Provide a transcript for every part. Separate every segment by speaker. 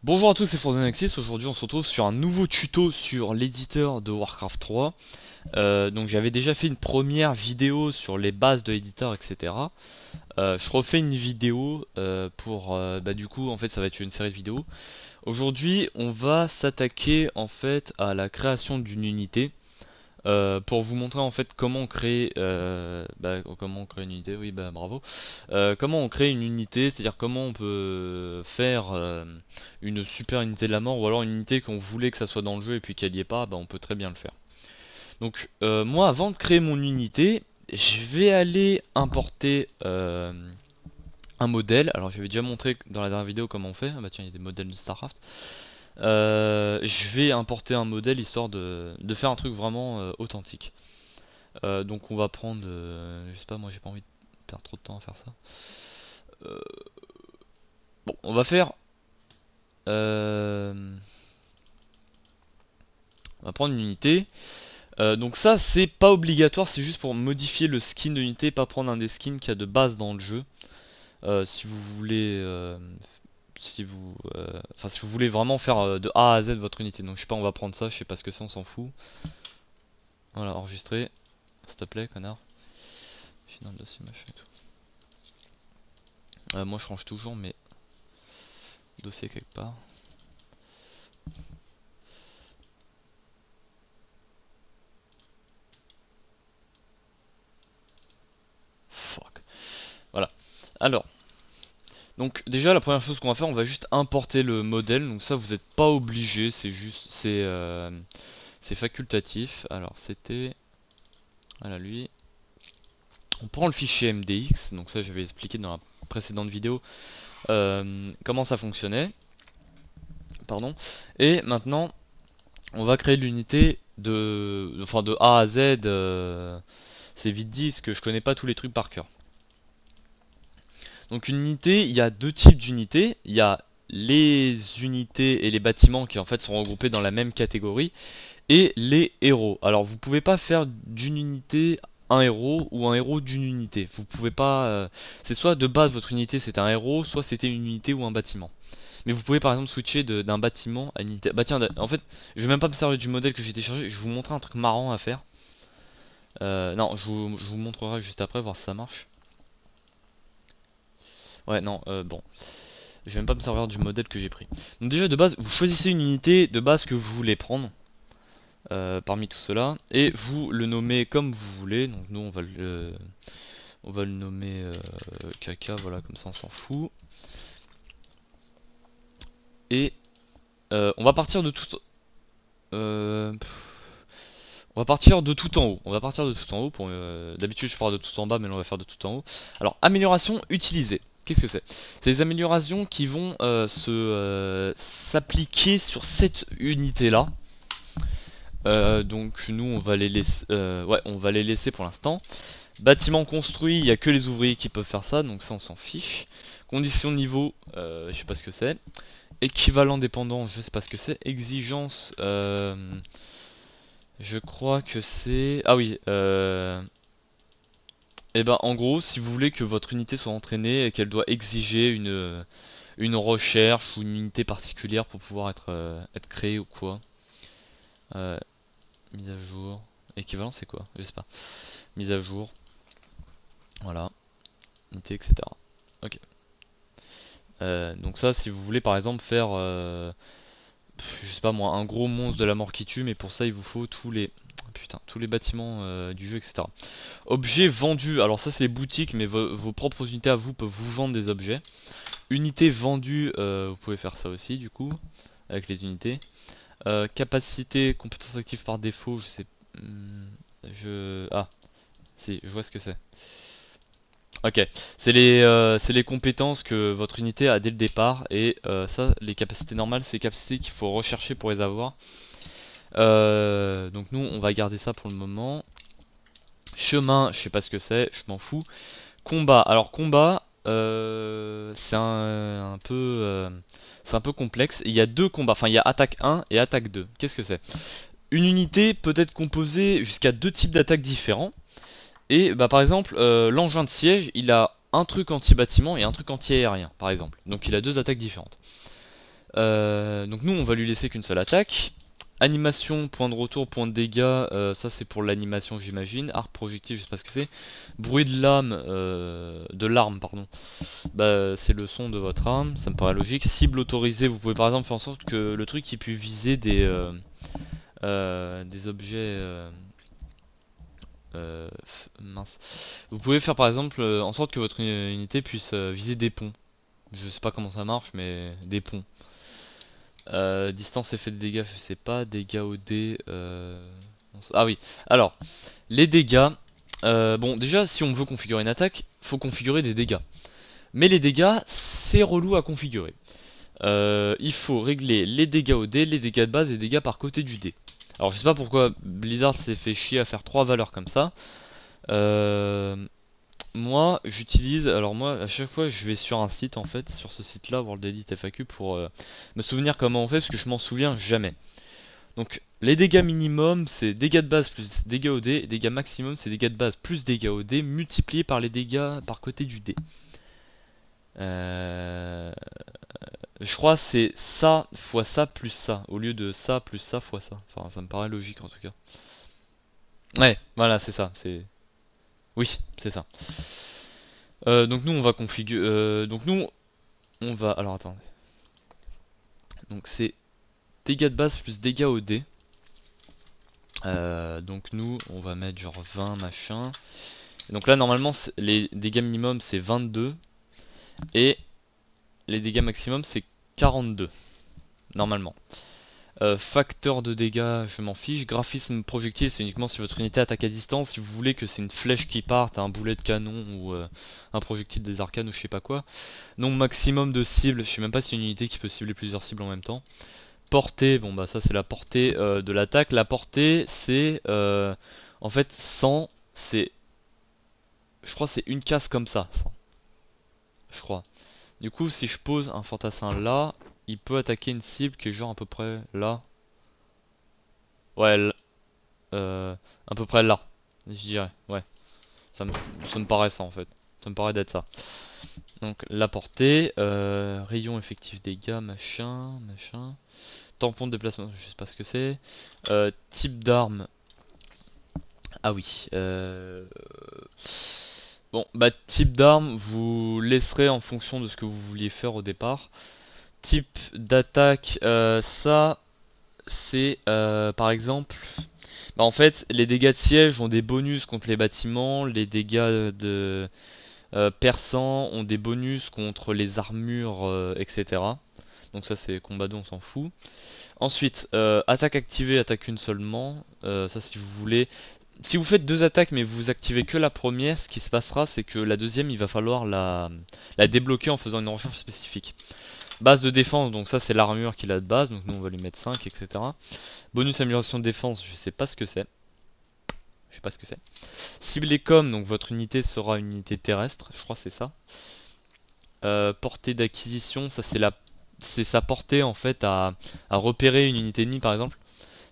Speaker 1: Bonjour à tous, c'est ForzaNexus. Aujourd'hui on se retrouve sur un nouveau tuto sur l'éditeur de Warcraft 3. Donc j'avais déjà fait une première vidéo sur les bases de l'éditeur, etc. Je refais une vidéo pour... du coup en fait ça va être une série de vidéos. Aujourd'hui on va s'attaquer en fait à la création d'une unité. Pour vous montrer en fait comment on crée une unité, oui bravo. Comment on crée une unité, c'est-à-dire comment on peut faire une super unité de la mort, ou alors une unité qu'on voulait que ça soit dans le jeu et puis qu'elle y est pas, on peut très bien le faire. Donc moi avant de créer mon unité, je vais aller importer un modèle. Alors j'avais déjà montré dans la dernière vidéo comment on fait. Ah bah tiens, il y a des modèles de StarCraft. Je vais importer un modèle histoire de faire un truc vraiment authentique. Donc on va prendre, je sais pas, moi j'ai pas envie de perdre trop de temps à faire ça. Euh, bon, on va faire, on va prendre une unité. Donc ça c'est pas obligatoire, c'est juste pour modifier le skin de l'unité, pas prendre un des skins qu'il y a de base dans le jeu. Si vous voulez, si vous voulez vraiment faire de A à Z votre unité. Donc je sais pas, on va prendre ça, je sais pas ce que c'est, on s'en fout. Voilà, enregistrer, s'il te plaît, connard. Final dossier, machin et tout. Moi je range toujours mes dossiers quelque part. Fuck. Voilà. Alors, donc déjà la première chose qu'on va faire, on va juste importer le modèle. Donc ça vous n'êtes pas obligé, c'est juste, c'est facultatif. Alors c'était, voilà lui. On prend le fichier MDX. Donc ça j'avais expliqué dans la précédente vidéo comment ça fonctionnait. Pardon. Et maintenant, on va créer l'unité de A à Z. C'est vite dit, parce que je connais pas tous les trucs par cœur. Donc une unité, il y a deux types d'unités. Il y a les unités et les bâtiments qui en fait sont regroupés dans la même catégorie, et les héros. Alors vous pouvez pas faire d'une unité un héros ou un héros d'une unité. Vous pouvez pas... c'est soit de base votre unité c'était un héros, soit c'était une unité ou un bâtiment. Mais vous pouvez par exemple switcher d'un bâtiment à une unité. Bah tiens, en fait, je vais même pas me servir du modèle que j'ai téléchargé, je vais vous montrer un truc marrant à faire. Non, je vous montrerai juste après, voir si ça marche. Ouais, non, bon. Je vais même pas me servir du modèle que j'ai pris. Donc déjà de base, vous choisissez une unité de base que vous voulez prendre parmi tout cela, et vous le nommez comme vous voulez. Donc nous on va le nommer caca, voilà, comme ça on s'en fout. Et on va partir de tout... on va partir de tout en haut. On va partir de tout en haut. D'habitude je pars de tout en bas, mais là on va faire de tout en haut. Alors amélioration utilisée. Qu'est-ce que c'est? C'est des améliorations qui vont s'appliquer sur cette unité là. Donc nous on va les laisser, ouais, on va les laisser pour l'instant. Bâtiment construit, il n'y a que les ouvriers qui peuvent faire ça, donc ça on s'en fiche. Condition de niveau, je sais pas ce que c'est. Équivalent dépendant, je sais pas ce que c'est. Exigence, je crois que c'est... Ah oui, et ben en gros, si vous voulez que votre unité soit entraînée et qu'elle doit exiger une recherche ou une unité particulière pour pouvoir être créée ou quoi. Mise à jour. Équivalent c'est quoi? Je sais pas. Mise à jour. Voilà. Unité, etc. Ok. Donc ça, si vous voulez par exemple faire... je sais pas moi, un gros monstre de la mort qui tue, mais pour ça il vous faut tous les... Putain, tous les bâtiments du jeu, etc. Objets vendus. Alors ça c'est les boutiques, mais vos propres unités à vous peuvent vous vendre des objets. Unités vendues, vous pouvez faire ça aussi du coup, avec les unités. Capacité, compétence active par défaut, je sais... Ah, si, je vois ce que c'est. Ok, c'est les compétences que votre unité a dès le départ, et ça, les capacités normales, c'est les capacités qu'il faut rechercher pour les avoir. Donc nous, on va garder ça pour le moment. Chemin, je sais pas ce que c'est, je m'en fous. Combat, alors combat, c'est un peu complexe. Il y a deux combats, enfin il y a attaque 1 et attaque 2. Qu'est-ce que c'est? Une unité peut être composée jusqu'à deux types d'attaques différents. Et bah par exemple, l'engin de siège, il a un truc anti-bâtiment et un truc anti-aérien, par exemple. Donc il a deux attaques différentes. Donc nous on va lui laisser qu'une seule attaque. Animation, point de retour, point de dégâts, ça c'est pour l'animation j'imagine. Arc projectile, je sais pas ce que c'est. Bruit de l'arme pardon. Bah c'est le son de votre arme, ça me paraît logique. Cible autorisée, vous pouvez par exemple faire en sorte que le truc il puisse viser des objets... mince. Vous pouvez faire par exemple en sorte que votre unité puisse viser des ponts. Je sais pas comment ça marche mais des ponts. Distance effet de dégâts, je sais pas. Dégâts au dé. Ah oui. Alors, les dégâts. Bon, déjà, si on veut configurer une attaque, faut configurer des dégâts. Mais les dégâts, c'est relou à configurer. Il faut régler les dégâts au dé, les dégâts de base et les dégâts par côté du dé. Alors, je sais pas pourquoi Blizzard s'est fait chier à faire 3 valeurs comme ça. Moi j'utilise, alors moi à chaque fois je vais sur un site en fait, sur ce site là, World Edit FAQ pour me souvenir comment on fait parce que je m'en souviens jamais. Donc les dégâts minimum c'est dégâts de base plus dégâts au dé, et dégâts maximum c'est dégâts de base plus dégâts au dé multipliés par les dégâts par côté du dé. Je crois c'est ça fois ça plus ça, au lieu de ça plus ça fois ça. Enfin ça me paraît logique en tout cas. Ouais, voilà c'est ça, c'est... Oui, c'est ça. Donc nous on va configurer... donc nous on va... Alors attendez. Donc c'est dégâts de base plus dégâts au dé. Donc nous on va mettre genre 20 machin. Et donc là normalement les dégâts minimum c'est 22. Et les dégâts maximum c'est 42. Normalement. Facteur de dégâts, je m'en fiche. Graphisme projectile, c'est uniquement si votre unité attaque à distance. Si vous voulez que c'est une flèche qui parte, un boulet de canon ou un projectile des arcanes ou je sais pas quoi. Nombre maximum de cibles, je sais même pas si c'est une unité qui peut cibler plusieurs cibles en même temps. Portée, bon bah ça c'est la portée de l'attaque. La portée c'est en fait 100, c'est... Je crois c'est une case comme ça, 100. Je crois. Du coup si je pose un fantassin là, il peut attaquer une cible qui est genre à peu près là. Ouais, à peu près là, je dirais, ouais. Ça me paraît ça en fait. Ça me paraît d'être ça. Donc la portée, rayon effectif dégâts, machin. Tampon de déplacement, je sais pas ce que c'est. Type d'arme. Ah oui. Bon, bah type d'arme, vous laisserez en fonction de ce que vous vouliez faire au départ. Type d'attaque, ça, c'est par exemple... Bah en fait, les dégâts de siège ont des bonus contre les bâtiments, les dégâts de perçants ont des bonus contre les armures, etc. Donc ça c'est combat 2, on s'en fout. Ensuite, attaque activée, attaque une seulement. Ça si vous voulez. Si vous faites 2 attaques mais vous activez que la première, ce qui se passera c'est que la deuxième il va falloir la débloquer en faisant une recherche spécifique. Base de défense, donc ça c'est l'armure qu'il a de base, donc nous on va lui mettre 5, etc. Bonus amélioration de défense, je sais pas ce que c'est. Je sais pas ce que c'est. Cible et com, donc votre unité sera une unité terrestre, je crois que c'est ça. Portée d'acquisition, ça c'est sa portée en fait à repérer une unité ennemie par exemple.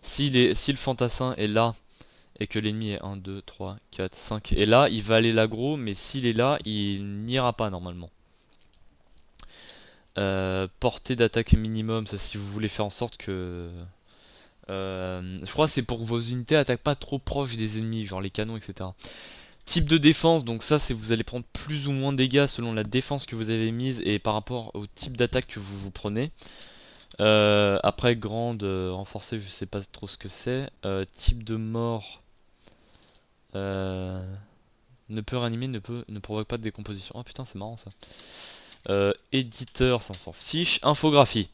Speaker 1: Si le fantassin est là et que l'ennemi est 1, 2, 3, 4, 5 et là, il va aller l'aggro, mais s'il est là, il n'ira pas normalement. Portée d'attaque minimum, ça si vous voulez faire en sorte que... je crois que c'est pour que vos unités attaquent pas trop proche des ennemis, genre les canons, etc. Type de défense, donc ça c'est vous allez prendre plus ou moins de dégâts selon la défense que vous avez mise et par rapport au type d'attaque que vous prenez. Après grande, renforcée, je sais pas trop ce que c'est. Type de mort, ne peut réanimer, ne provoque pas de décomposition. Oh putain c'est marrant ça. Éditeur, ça on s'en fiche. Infographie.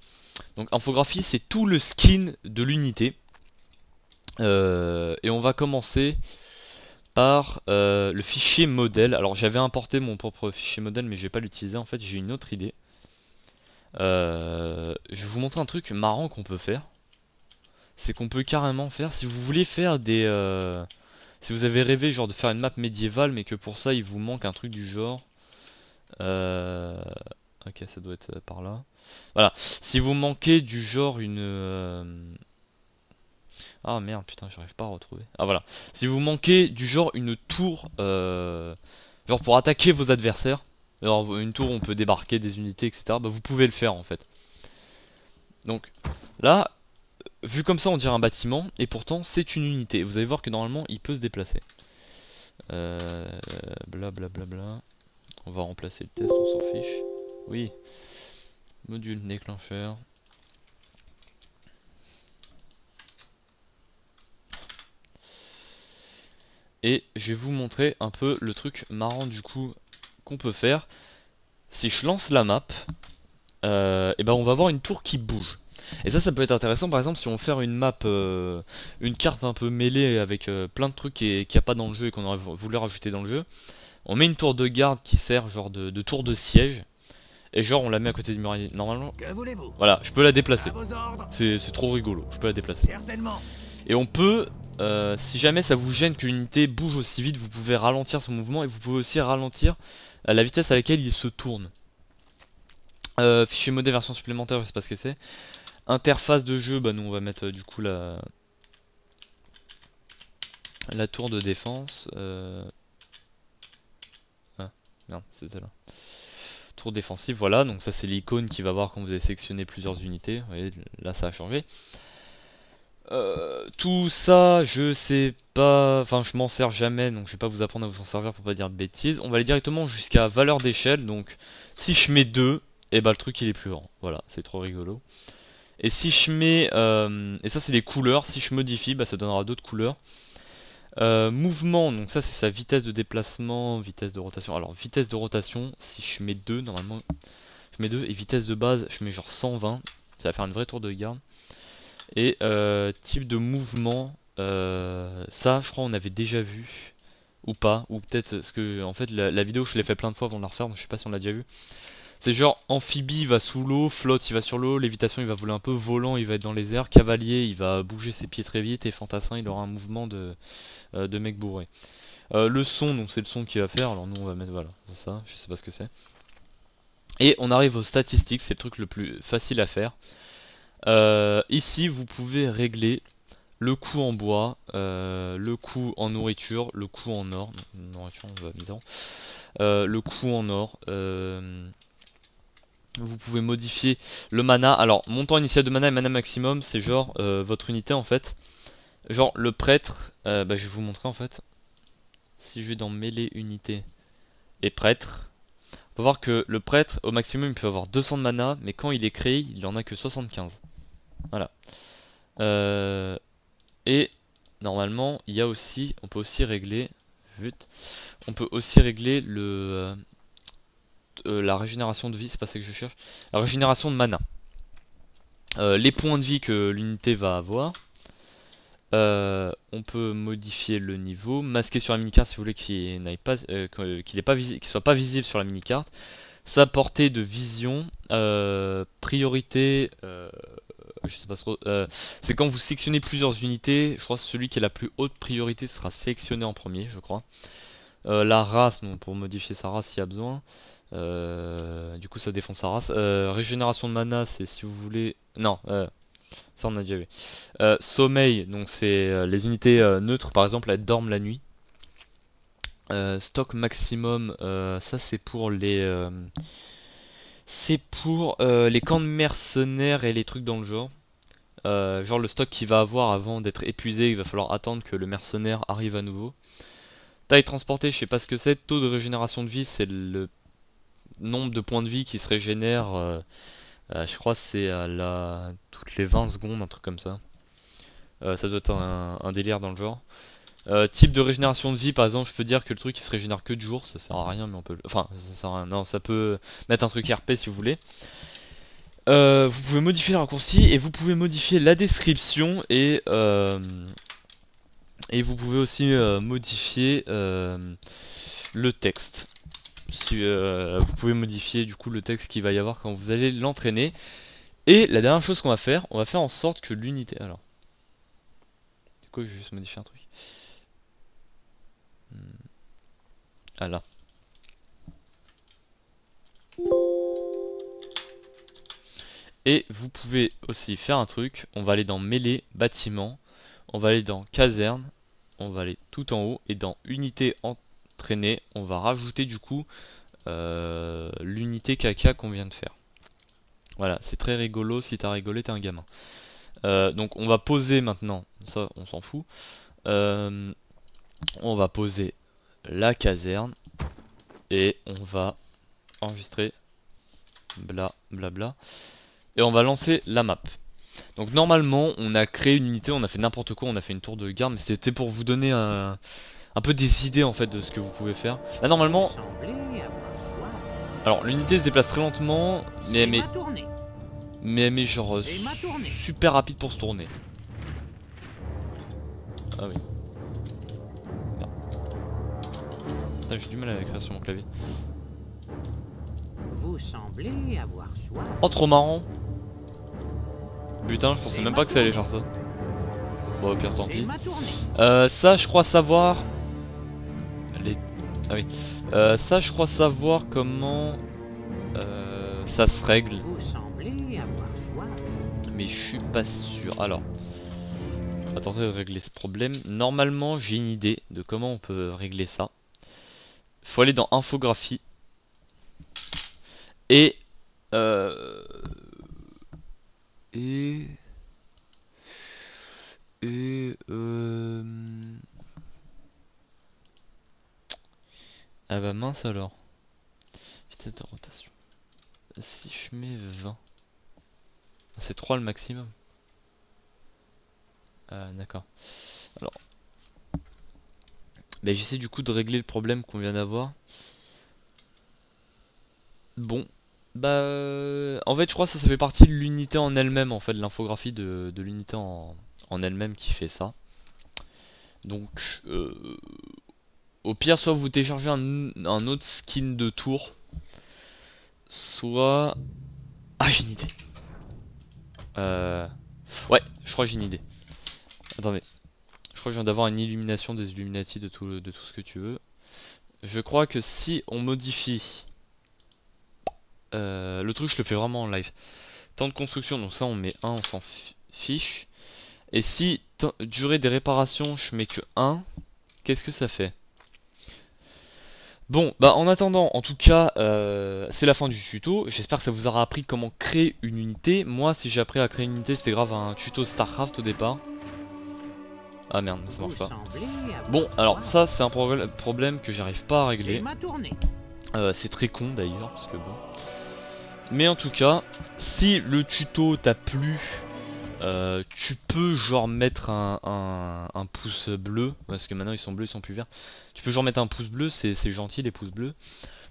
Speaker 1: Donc infographie c'est tout le skin de l'unité. Et on va commencer par le fichier modèle. Alors j'avais importé mon propre fichier modèle mais je vais pas l'utiliser en fait, j'ai une autre idée. Je vais vous montrer un truc marrant qu'on peut faire. C'est qu'on peut carrément faire, si vous voulez faire des... si vous avez rêvé genre de faire une map médiévale mais que pour ça il vous manque un truc du genre... ok ça doit être par là. Voilà, si vous manquez du genre une... Ah merde putain j'arrive pas à retrouver. Ah voilà, si vous manquez du genre une tour, genre pour attaquer vos adversaires, alors une tour où on peut débarquer des unités etc, bah vous pouvez le faire en fait.
Speaker 2: Donc là, vu comme ça on dirait un bâtiment, et pourtant c'est une unité. Vous allez voir que normalement il peut se déplacer. Bla bla bla bla. On va remplacer le test, on s'en fiche. Oui, module déclencheur. Et je vais vous montrer un peu le truc marrant du coup qu'on peut faire. Si je lance la map, et ben on va avoir une tour qui bouge. Et ça peut être intéressant par exemple si on veut faire une map, une carte un peu mêlée avec plein de trucs qu'il n'y a pas dans le jeu et qu'on aurait voulu rajouter dans le jeu. On met une tour de garde qui sert genre de tour de siège. Et genre on la met à côté du muraille. Normalement,
Speaker 3: Que voulez-vous?
Speaker 2: voilà, je peux la
Speaker 3: À
Speaker 2: déplacer.
Speaker 3: vos ordres?
Speaker 2: C'est trop rigolo, je peux la déplacer.
Speaker 3: Certainement.
Speaker 2: Et on peut, si jamais ça vous gêne que l'unité bouge aussi vite, vous pouvez ralentir son mouvement et vous pouvez aussi ralentir la vitesse à laquelle il se tourne. Fichier modé version supplémentaire, je sais pas ce que c'est. Interface de jeu, bah nous on va mettre du coup la tour de défense. Ah, merde, c'est celle-là. Tour défensive, voilà, donc ça c'est l'icône qui va voir quand vous avez sélectionné plusieurs unités. Vous voyez, là ça a changé. Tout ça, je sais pas, enfin je m'en sers jamais, donc je vais pas vous apprendre à vous en servir pour pas dire de bêtises. On va aller directement jusqu'à valeur d'échelle, donc si je mets 2, et bah le truc il est plus grand. Voilà, c'est trop rigolo. Et si je mets, et ça c'est les couleurs, si je modifie, bah ça donnera d'autres couleurs. Mouvement, donc ça c'est sa vitesse de déplacement, vitesse de rotation. Alors vitesse de rotation, si je mets 2, normalement je mets 2, et vitesse de base, je mets genre 120, ça va faire une vraie tour de garde. Et type de mouvement, ça je crois on avait déjà vu, ou pas, ou peut-être, parce que en fait la vidéo je l'ai fait plein de fois avant de la refaire, donc je sais pas si on l'a déjà vu. C'est genre amphibie il va sous l'eau, flotte il va sur l'eau, lévitation il va voler un peu, volant il va être dans les airs, cavalier il va bouger ses pieds très vite, et fantassin il aura un mouvement de mec bourré. Le son, donc c'est le son qu'il va faire, alors nous on va mettre, voilà, c'est ça, je sais pas ce que c'est. Et on arrive aux statistiques, c'est le truc le plus facile à faire. Ici vous pouvez régler le coût en bois, le coût en nourriture, le coût en or, nourriture on va misant, le coût en or, vous pouvez modifier le mana. Alors montant initial de mana et mana maximum c'est genre votre unité en fait. Genre le prêtre, bah, je vais vous montrer en fait. Si je vais dans mêlée unité et prêtre, on peut voir que le prêtre au maximum il peut avoir 200 de mana, mais quand il est créé il en a que 75. Voilà. Et normalement il y a aussi, on peut aussi régler, on peut aussi régler la régénération de vie, c'est pas ça que je cherche, la régénération de mana. Les points de vie que l'unité va avoir. On peut modifier le niveau, masquer sur la mini-carte si vous voulez qu'il n'aille pas, qu'il soit pas visible sur la mini-carte. Sa portée de vision, priorité, je sais pas trop, c'est quand vous sélectionnez plusieurs unités, je crois que celui qui a la plus haute priorité sera sélectionné en premier, je crois. La race, donc pour modifier sa race s'il y a besoin. Du coup ça défend sa race. Régénération de mana, c'est si vous voulez... Non, ça on a déjà vu. Sommeil, donc c'est les unités neutres par exemple, elles dorment la nuit. Stock maximum, ça c'est pour les... les camps de mercenaires et les trucs dans le genre. Genre le stock qu'il va avoir avant d'être épuisé, il va falloir attendre que le mercenaire arrive à nouveau. Taille transportée, je sais pas ce que c'est. Taux de régénération de vie, c'est le nombre de points de vie qui se régénèrent. Je crois que c'est à toutes les 20 secondes, un truc comme ça. Ça doit être un délire dans le genre. Type de régénération de vie, par exemple, je peux dire que le truc il se régénère que de jour, ça sert à rien, mais on peut... Enfin, ça sert à rien, non, ça peut mettre un truc RP si vous voulez. Vous pouvez modifier le raccourci et vous pouvez modifier la description et vous pouvez aussi modifier le texte. Si, vous pouvez modifier du coup le texte qu'il va y avoir quand vous allez l'entraîner. Et la dernière chose qu'on va faire, on va faire en sorte que l'unité... Alors, c'est quoi, je vais juste modifier un truc. Ah là. Et vous pouvez aussi faire un truc, on va aller dans mêlée, bâtiment, on va aller dans caserne, on va aller tout en haut, et dans unité entraînée, on va rajouter du coup l'unité caca qu'on vient de faire.
Speaker 1: Voilà, c'est très rigolo, si t'as rigolé, t'es un gamin. Donc on va poser maintenant, ça on s'en fout. On va poser la caserne et on va enregistrer bla bla bla et on va lancer la map. Donc normalement on a créé une unité, on a fait n'importe quoi, on a fait une tour de garde, mais c'était pour vous donner un peu des idées en fait de ce que vous pouvez faire. Là normalement, alors l'unité se déplace très lentement, mais elle met genre super rapide pour se tourner. Ah oui. J'ai du mal à écrire sur mon clavier.
Speaker 3: Vous semblez avoir soif.
Speaker 1: Oh trop marrant. Putain, je pensais même pas que ça allait faire ça. Bon, au pire tant pis. Ça je crois savoir. Ah oui. Ça je crois savoir comment ça se règle.
Speaker 3: Vous semblez avoir soif.
Speaker 1: Mais je suis pas sûr. Alors, on va tenter de régler ce problème. Normalement j'ai une idée de comment on peut régler ça. Faut aller dans infographie. Et et ah bah mince alors. Vitesse de rotation. Si je mets 20. C'est 3 le maximum. D'accord. Alors. Bah j'essaie du coup de régler le problème qu'on vient d'avoir. Bon. Bah en fait je crois que ça fait partie de l'unité en elle-même en fait, de l'infographie de l'unité en elle-même qui fait ça. Donc au pire soit vous téléchargez un autre skin de tour, soit... Ah j'ai une idée. Ouais je crois que j'ai une idée. Attendez. Je crois que je viens d'avoir une illumination des Illuminati de tout ce que tu veux. Je crois que si on modifie... le truc je le fais vraiment en live. Temps de construction, donc ça on met 1, on s'en fiche. Et si durée des réparations je mets que 1, qu'est-ce que ça fait? Bon, bah en attendant, en tout cas, c'est la fin du tuto. J'espère que ça vous aura appris comment créer une unité. Moi, si j'ai appris à créer une unité, c'était grave un tuto StarCraft au départ. Ah merde, ça marche pas. Bon, alors ça, c'est un problème que j'arrive pas à régler. C'est très con d'ailleurs, parce que bon. Mais en tout cas, si le tuto t'a plu, tu peux genre mettre un pouce bleu, parce que maintenant ils sont bleus, ils sont plus verts. Tu peux genre mettre un pouce bleu, c'est gentil les pouces bleus.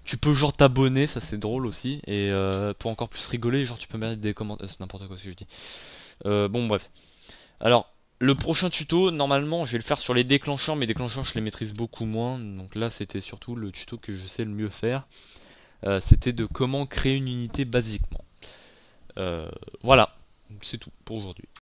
Speaker 1: Tu peux genre t'abonner, ça c'est drôle aussi. Et pour encore plus rigoler, genre tu peux mettre des commentaires, c'est n'importe quoi ce que je dis. Bon bref. Alors, le prochain tuto, normalement je vais le faire sur les déclencheurs, mais déclencheurs je les maîtrise beaucoup moins. Donc là c'était surtout le tuto que je sais le mieux faire. C'était de comment créer une unité basiquement. Voilà, c'est tout pour aujourd'hui.